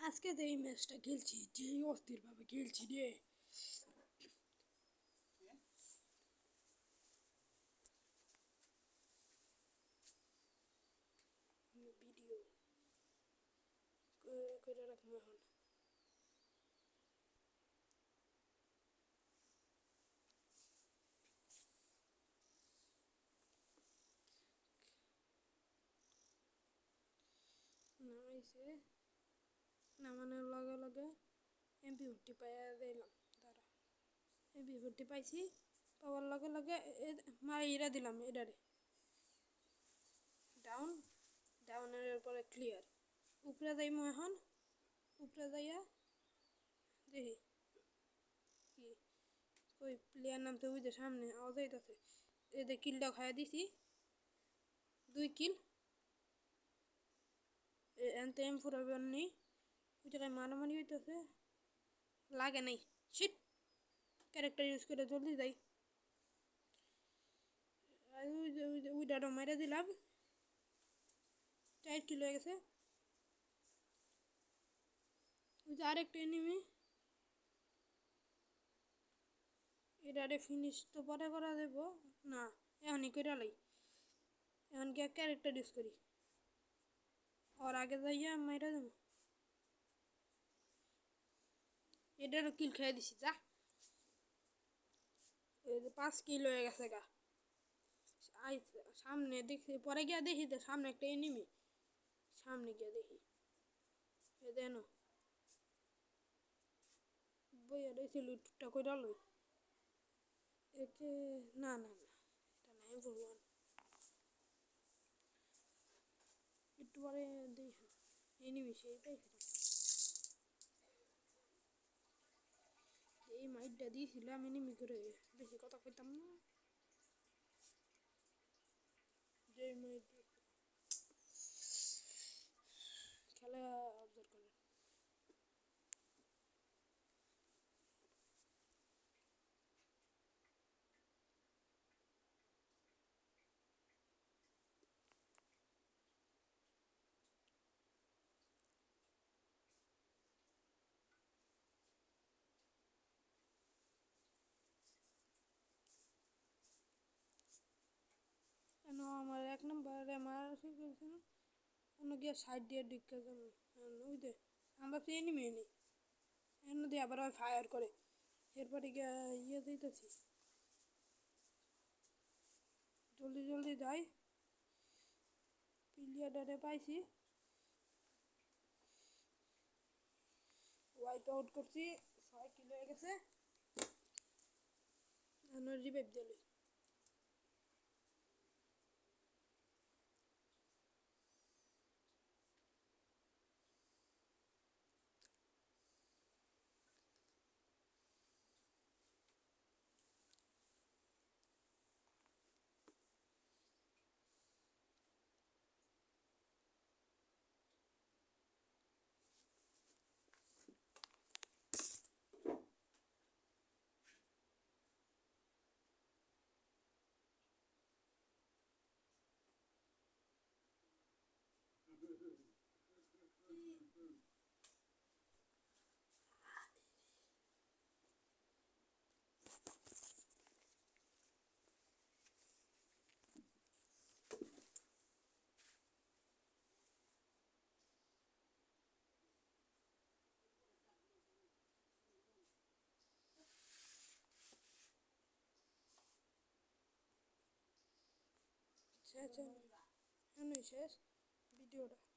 আজকে তো এই ম্যাচটা খেলছি, যে অস্থিরভাবে খেলছি রে। ভিডিও করে রাখবো এখন। নামাইছে, নামানোর লগে লগে MP40 পাইয়া দিলাম। দাঁড়া, MP40 পাইছি, পাওয়ার লগে লগে মাইরা দিলাম এটারে। ডাউন, ডাউনের পরে ক্লিয়ার। উপরে যাইমু এখন, উপরে যাইয়া দেখি কি ওই প্লেয়ার নামতে ওই যে সামনে আওয়াজ হইতাছে। এদের কিলটা খাইয়া দিছি, 2 কিল। এনতে M4 নেই, ওই জায়গায় মারামারি হইতেছে, লাগে নাই। শিট, ক্যারেক্টার ইউজ করে জলদি যাই। ওই ডাটা মাইরা দিলাম, 4 কিল হয়ে গেছে। ওই যে আরেকটা এনিমি, এটারে ফিনিশ তো পরে করা দেব না, এখনই করে লাই। এখন কি ক্যারেক্টার ইউজ করি, আর আগে যাইয়া মাইরা দেব। এটারও কিল খেয়ে দিছি, যা। এই যে 5 কিল হয়ে গেছে গা। সামনে দেখি, পরে গিয়া দেখি তো সামনে একটা এনিমি। সামনে গিয়া দেখি, এ দেন বইয়া রয়েছে, লুটটা কইরা লই। একে না না না, এটা নাই ভগবান। একটু পরে দেখি এনিমি সেই পাইছিলাম। এই মাইটটা দিয়েছিলাম এনিমি করে, বেশি কথা কইতাম না। যে মাইট খেলা অবজার্ভ করেন। কেন আমার 1 নম্বরে মারা শিখেছে না, অন্য গিয়ে সাইড দিয়ে ঢুকে যাবো। ওই দে আমরা তো এনিমি নি, এর দিয়ে আবার ফায়ার করে, এরপরে গিয়ে ইয়ে দিতেছি। জলদি জলদি যাই, প্লেয়ারে পাইছি, ওয়াইপ আউট করছি, 6 কিল হয়ে গেছে। রিভাইভ দিল। শেষ, শেষ ভিডিওটা।